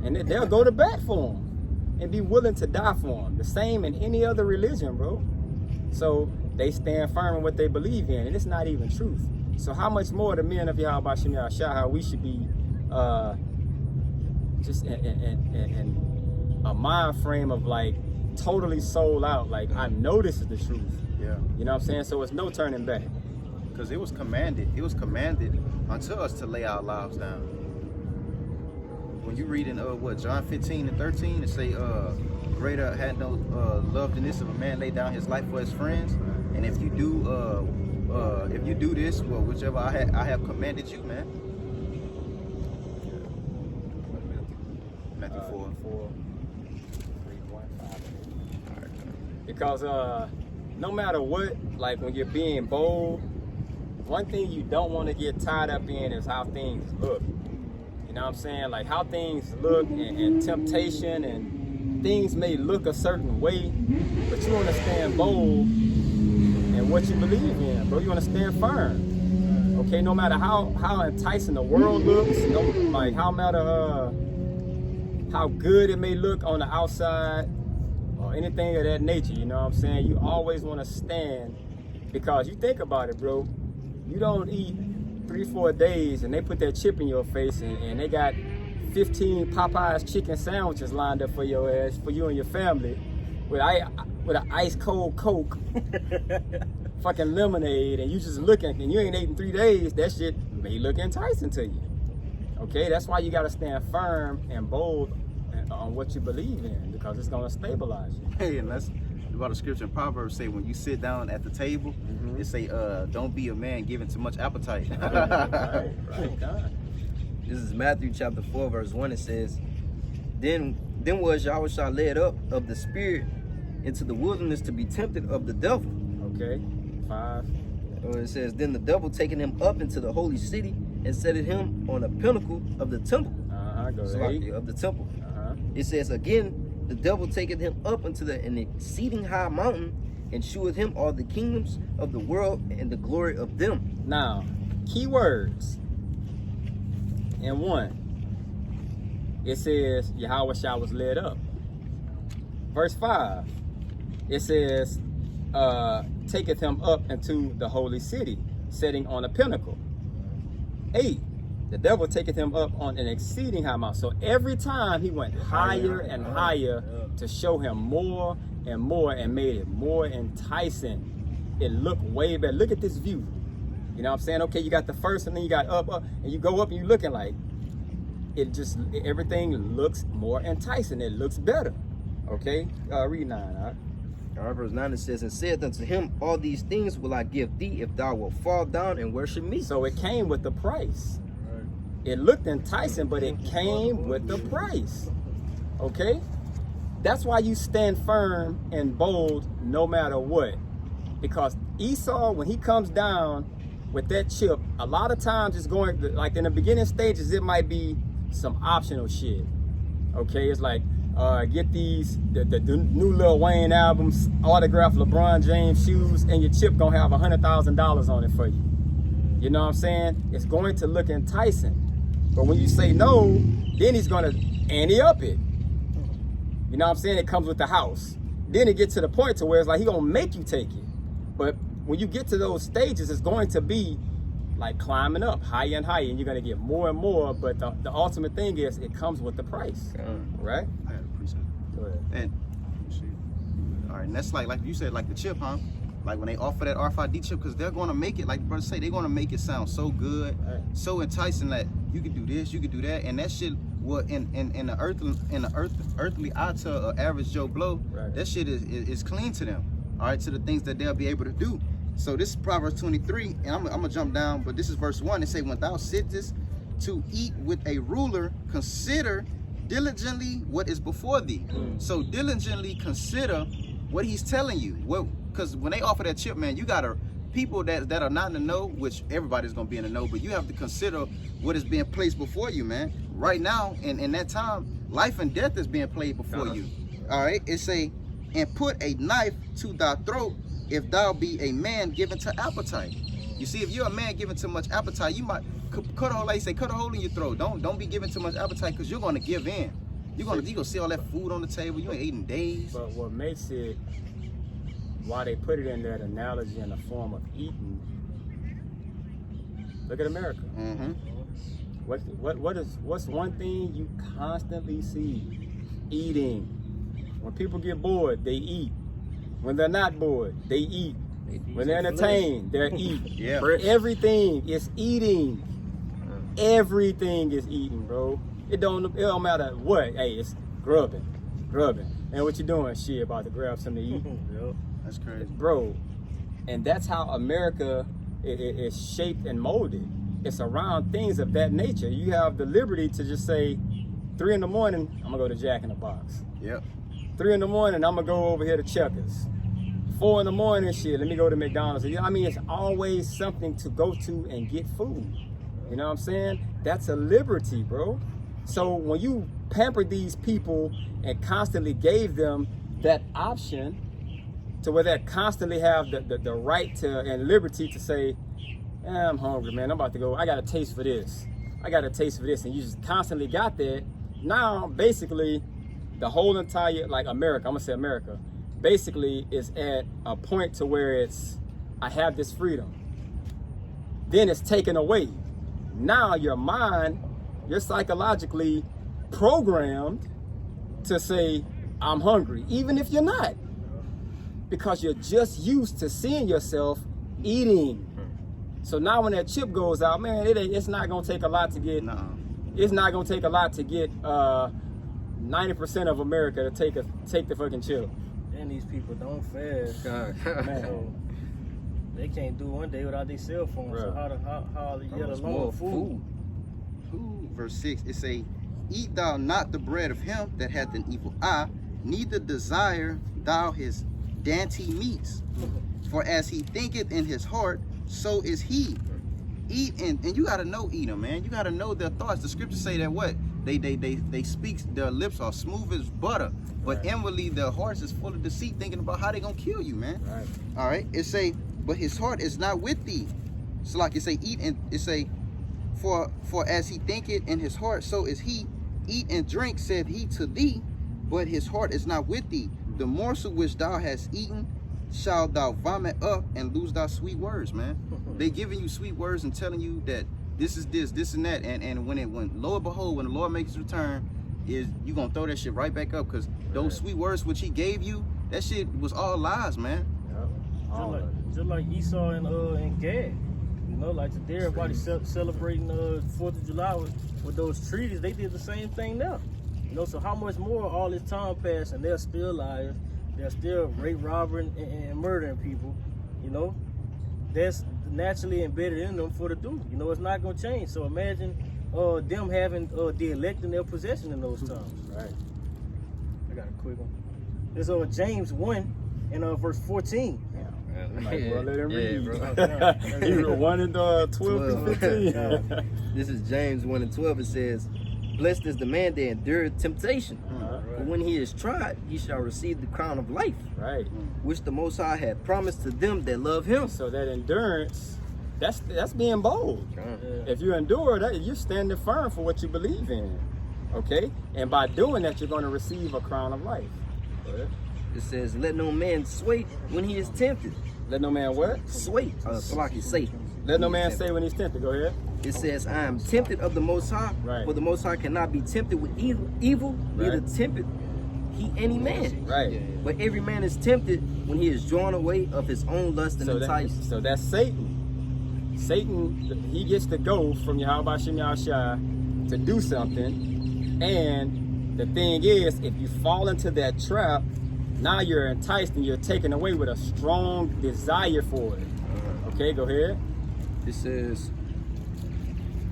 And they'll go to bat for him and be willing to die for him. The same in any other religion, bro. So they stand firm in what they believe in, and it's not even truth. So how much more the men of Yahweh Shem Yahshua, how we should be just in a mind frame of like totally sold out. Like, I know this is the truth. Yeah. You know what I'm saying? So it's no turning back. Because it was commanded unto us to lay our lives down. When you read in John 15 and 13, it say greater had no love than this if a man lay down his life for his friends. And if you do this, well, whichever I have commanded you, man. Matthew 4. 3:1-5. Because no matter what, like when you're being bold, one thing you don't want to get tied up in is how things look. You know what I'm saying? Like how things look and temptation and things may look a certain way, but you want to stand bold in what you believe in, bro. You want to stand firm. Okay, no matter how enticing the world looks, like how matter how good it may look on the outside or anything of that nature, you know what I'm saying? You always want to stand, because you think about it, bro. You don't eat 3-4 days and they put that chip in your face and they got 15 Popeyes chicken sandwiches lined up for your ass, for you and your family, with an ice cold Coke, fucking lemonade, and you just looking, and you ain't eating 3 days. That shit may look enticing to you. Okay, that's why you gotta stand firm and bold on what you believe in, because it's gonna stabilize you. Hey, and that's about the scripture in Proverbs say when you sit down at the table, it say don't be a man given too much appetite. Right. God. This is Matthew chapter 4, verse 1. It says, Then was Yahushua led up of the Spirit into the wilderness to be tempted of the devil. Okay, 5. It says, Then the devil taken him up into the holy city and set him on a pinnacle of the temple. Go to 8. Of the temple. It says, Again, the devil taketh him up into an exceeding high mountain and sheweth him all the kingdoms of the world and the glory of them. Now, key words. In 1, it says Yahushua was led up. Verse 5, it says, taketh him up into the holy city, setting on a pinnacle. 8, the devil taketh him up on an exceeding high mountain. So every time he went higher and higher to show him more and more and made it more enticing. It looked way better. Look at this view. You know what I'm saying? Okay, you got the first and then you got up, and you go up and you're looking like, everything looks more enticing. It looks better. Okay, read 9, all right? All right, verse 9 it says, and said unto him, all these things will I give thee if thou wilt fall down and worship me. So it came with the price. It looked enticing, but it came with the price. Okay? That's why you stand firm and bold no matter what. Because Esau, when he comes down with that chip, a lot of times it's going, like in the beginning stages, it might be some optional shit. Okay? It's like, get these, the new Lil Wayne albums, autographed LeBron James shoes, and your chip gonna have $100,000 on it for you. You know what I'm saying? It's going to look enticing. But when you say no, then he's gonna ante up it. You know what I'm saying? It comes with the house. Then it gets to the point to where it's like he gonna make you take it. But when you get to those stages, it's going to be like climbing up higher and higher, and you're gonna get more and more. But the ultimate thing is it comes with the price, right? I had a precept. Go ahead. And all right, and that's like you said, like the chip, huh? Like when they offer that RFID chip, because they're gonna make it, like the brother say, they're gonna make it sound so good, so enticing that you could do this, you could do that, and that shit will in the earthly eye to an average Joe Blow, that shit is clean to them. All right, to the things that they'll be able to do. So this is Proverbs 23, and I'm gonna jump down, but this is verse 1. It say, when thou sittest to eat with a ruler, consider diligently what is before thee. So diligently consider what he's telling you. Because when they offer that chip, man, you gotta, people that are not in the know, which everybody's gonna be in the know, but you have to consider what is being placed before you, man. Right now, in that time, life and death is being played before you. All right, it say, and put a knife to thy throat if thou be a man given to appetite. You see, if you're a man given too much appetite, you might cut a hole, like you say, cut a hole in your throat. Don't be given too much appetite, because you're gonna give in. You're gonna see all that food on the table. You ain't eating days. But what makes it, why they put it in that analogy in the form of eating, look at America. What's one thing you constantly see? Eating. When people get bored, they eat. When they're not bored, they eat. When they're entertained, they're eating. Yeah. Everything is eating. Everything is eating, bro. It don't matter what. Hey, it's grubbing. And what you doing? Shit, about to grab something to eat. That's crazy, bro. And that's how America is shaped and molded. It's around things of that nature. You have the liberty to just say, 3 in the morning, I'm gonna go to Jack in the Box. Yep. 3 in the morning, I'm gonna go over here to Checkers. 4 in the morning, shit, let me go to McDonald's. I mean, it's always something to go to and get food. You know what I'm saying? That's a liberty, bro. So when you pamper these people and constantly gave them that option to where they constantly have the right to and liberty to say, I'm hungry, man, I'm about to go, I got a taste for this. I got a taste for this. And you just constantly got that. Now, basically, the whole entire, like America, I'm gonna say America, basically is at a point to where it's, I have this freedom. Then it's taken away. Now your mind, you're psychologically programmed to say, I'm hungry, even if you're not. Because you're just used to seeing yourself eating. So now when that chip goes out, man, it's not gonna take a lot to get, it's not gonna take a lot to get 90% of America to take the fucking chip. And these people don't fast. Man. So they can't do one day without their cell phone. Bruh. So how yet alone food? Verse 6, it say, eat thou not the bread of him that hath an evil eye, neither desire thou his dainty meats. For as he thinketh in his heart, so is he. Eat and you gotta know Edom, man. You gotta know their thoughts. The scriptures say that what? They speak, their lips are smooth as butter, but inwardly their hearts is full of deceit, thinking about how they gonna kill you, man. Right. All right. It say, but his heart is not with thee. So like it say, eat and it say, for as he thinketh in his heart, so is he. Eat and drink, said he to thee, but his heart is not with thee. The morsel which thou hast eaten shall thou vomit up and lose thy sweet words, man. They giving you sweet words and telling you that this is this and that, and when lo and behold, when the Lord makes his return, is you gonna throw that shit right back up, because those sweet words which he gave you, that shit was all lies, man. Just like Esau and Gad. You know, like today everybody celebrating 4th of July with those treaties. They did the same thing now. You know, so how much more all this time passed and they're still liars they're still rape, robbing, and murdering people. You know, that's naturally embedded in them for the do. You know, it's not gonna change. So imagine them having the elect in their possession in those times. Right. I got a quick one. It's James 1 and verse 14. You might well let him read. bro. He was 1 and 12 through 15. This is James 1 and 12. It says, "Blessed is the man that endureth temptation. For when he is tried, he shall receive the crown of life, Right. which the Most High had promised to them that love him." So that endurance, that's being bold. If you endure that, you're standing firm for what you believe in. Okay? And by doing that, you're going to receive a crown of life. Go ahead. It says, "Let no man sway when he is tempted." Let no man what? Sway. Salaki, say. Let no man say when he's tempted. Go ahead. It says, "I am tempted of the Most High, Right. for the Most High cannot be tempted with evil, neither Right. tempted he any man. Right. But every man is tempted when he is drawn away of his own lust and enticed." So that's Satan. Satan, he gets to go from Yahweh Shem Yahushua to do something. And the thing is, if you fall into that trap, now you're enticed and you're taken away with a strong desire for it. Okay, go ahead. It says,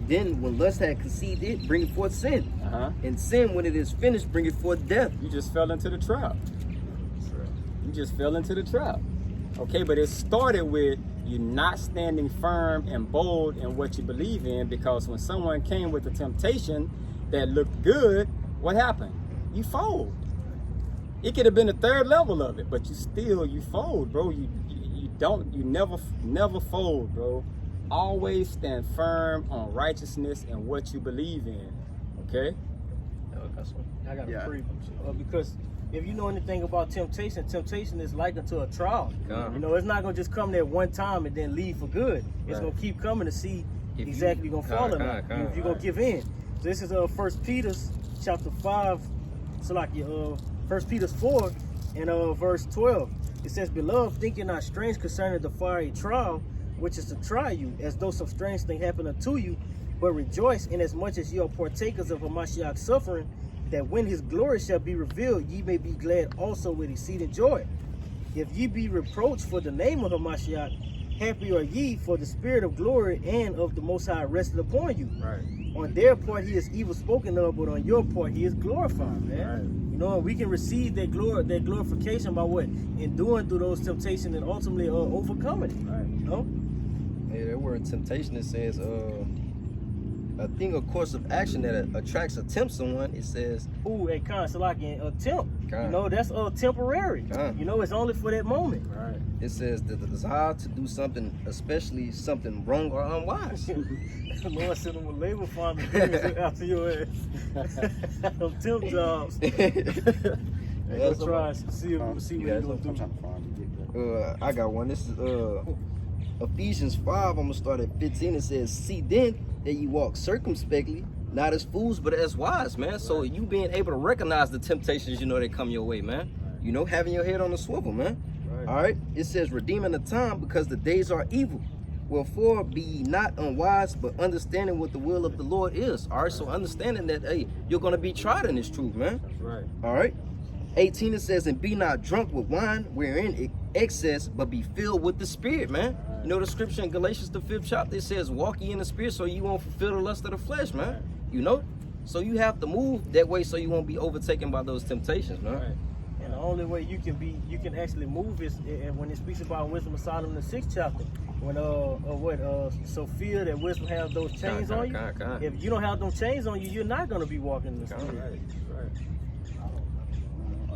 "Then when lust had conceived, it bringeth forth sin. Uh-huh. And sin, when it is finished, bringeth forth death." You just fell into the trap. You just fell into the trap. Okay, but it started with you not standing firm and bold in what you believe in, because when someone came with a temptation that looked good, what happened? You fold. It could have been the third level of it, but you fold, bro. You never fold, bro. Always stand firm on righteousness and what you believe in. Okay? I got Yeah. a free because if you know anything about temptation, temptation is likened to a trial. Uh-huh. You know, it's not gonna just come there one time and then leave for good. It's Right. gonna keep coming to see If exactly you- you're gonna fall or Con, not. con, If you're gonna right. give in. So this is 1 Peter chapter 5, so like 1 Peter 4 and verse 12. It says, "Beloved, think ye not strange concerning the fiery trial, which is to try you, as though some strange thing happened unto you, but rejoice inasmuch as ye are partakers of Hamashiach's suffering, that when his glory shall be revealed, ye may be glad also with exceeding joy. If ye be reproached for the name of Hamashiach, happy are ye, for the spirit of glory and of the Most High rested upon you. Right. On their part he is evil spoken of, but on your part he is glorified, man. Right. You know, we can receive that glorification by what? Enduring through those temptations and ultimately overcoming it. Right. You know? Yeah, that word temptation, it says, a thing, a course of action that attracts or tempts someone. It says, Ooh, a like a temp. You Con. know, that's temporary. Con. You know, it's only for that moment. Right. it says that the desire to do something, especially something wrong or unwise. The Lord sent them a labor finder after your ass. Them temp jobs. They That's gonna try and see what I'm you trying gonna do. to find it. I got one. This is Ephesians 5. I'm gonna start at 15. It says, "See then that you walk circumspectly, not as fools, but as wise, man." So you being able to recognize the temptations, you know, that come your way, man. You know, having your head on the swivel, man. Right. All right. It says, "Redeeming the time, because the days are evil. Wherefore be ye not unwise, but understanding what the will of the Lord is." All right. So understanding that, hey, you're gonna be tried in this truth, man. That's right. All right. 18, it says, "And be not drunk with wine, wherein excess, but be filled with the Spirit," man. You know the scripture in Galatians, the 5th chapter, it says, "Walk ye in the Spirit, so you won't fulfill the lust of the flesh," man. You know? So you have to move that way so you won't be overtaken by those temptations, man. Right. And the only way you can actually move is when it speaks about wisdom of Solomon in the 6th chapter. When so fear that wisdom has those chains on you. If you don't have them chains on you, you're not gonna be walking in the spirit. Right. Right.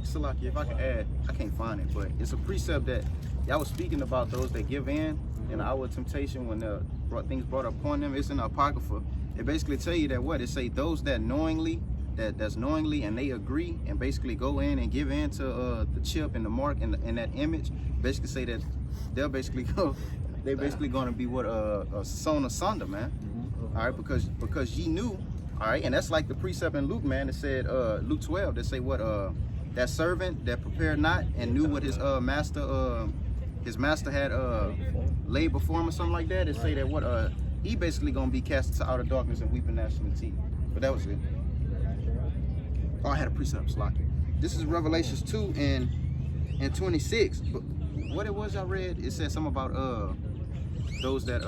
Salaki, if I can add, I can't find it, but it's a precept that y'all was speaking about those that give in and our temptation when things brought upon them. It's in the Apocrypha. It basically tell you that what? It say those that knowingly, that's knowingly and they agree and basically go in and give in to the chip and the mark and that image, basically say that they'll basically go, they basically going to be what sewn asunder, man. All right, because ye knew, all right, and that's like the precept in Luke, man. It said Luke 12. They say what that servant that prepared not and knew what his master had laid before him or something like that. It say that what he basically gonna be cast into outer darkness and weeping gnashing of teeth. But that was it. Oh, I had a precept, Slocky. This is Revelations 2 and and 26. But what it was I read, it said something about those that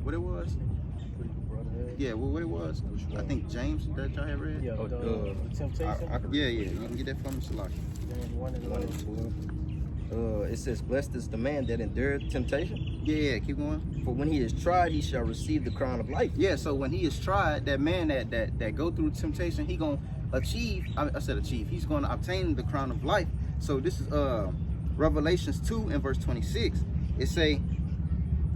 what it was? Yeah, well, what it was? I think James that y'all had read. Yeah, Oh, the temptation. Yeah, you can get that from Salaki. James 1 and 1 and 12. It says, blessed is the man that endured temptation. Yeah, keep going. For when he is tried, he shall receive the crown of life. Yeah, so when he is tried, that man that go through temptation, he gonna achieve. I said achieve. He's gonna obtain the crown of life. So this is Revelations 2 and verse 26. It say,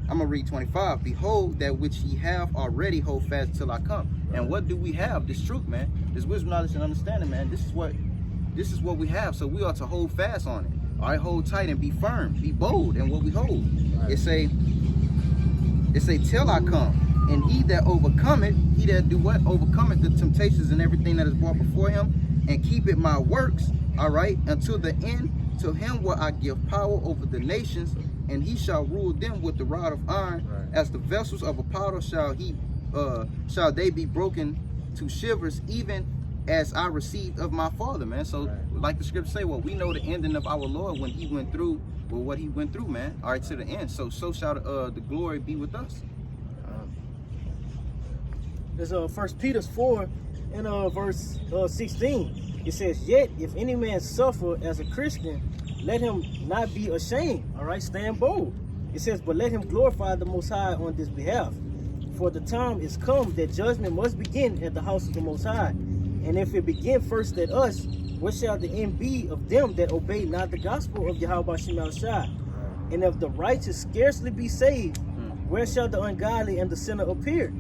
I'm gonna read 25. Behold, that which ye have already hold fast till I come. And what do we have? This truth, man. This wisdom, knowledge, and understanding, man. This is what we have. So we ought to hold fast on it. All right, hold tight and be firm, be bold in what we hold. Right. It say till I come. And he that overcometh, he that do what? Overcometh the temptations and everything that is brought before him, and keep it my works, all right, until the end. To him will I give power over the nations, and he shall rule them with the rod of iron. Right. As the vessels of a powder shall they be broken to shivers, even as I received of my Father, man. So, right. Like the scripture say, well, we know the ending of our Lord when he went through, well, what he went through, man. All right, to the end. So shall the glory be with us. There's 1 Peter 4 and verse 16. It says, yet if any man suffer as a Christian, let him not be ashamed. All right, stand bold. It says, but let him glorify the Most High on this behalf. For the time is come that judgment must begin at the house of the Most High. And if it begin first at us, what shall the end be of them that obey not the gospel of Yahweh Shema Shai? And if the righteous scarcely be saved, where shall the ungodly and the sinner appear?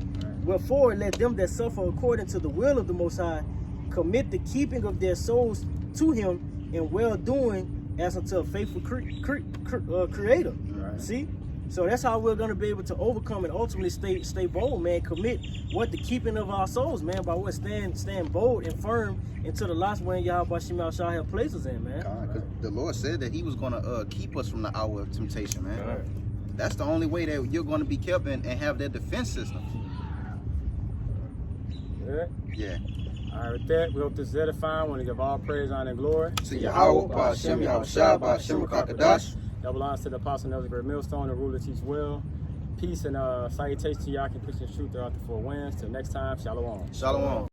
Wherefore let them that suffer according to the will of the Most High commit the keeping of their souls to him in well-doing as unto a faithful creator. Right. See? So that's how we're going to be able to overcome and ultimately stay bold, man. Commit what? The keeping of our souls, man. By what? Stand bold and firm into the last way Yahweh Shema Shai have placed us in, man. Because the Lord said that he was going to keep us from the hour of temptation, man. Right. That's the only way that you're going to be kept and have that defense system. Yeah. Yeah. All right, with that, we hope this is edifying. We want to give all praise, honor, and glory to Yahweh, Ba'ashem, Yahushua, Ba'ashem, Kakadash. That belongs to the Apostle Nelson Great Millstone, the ruler teach well. Peace and salutations to y'all, can preach the truth throughout the four winds. Till next time, shalom. Shalom.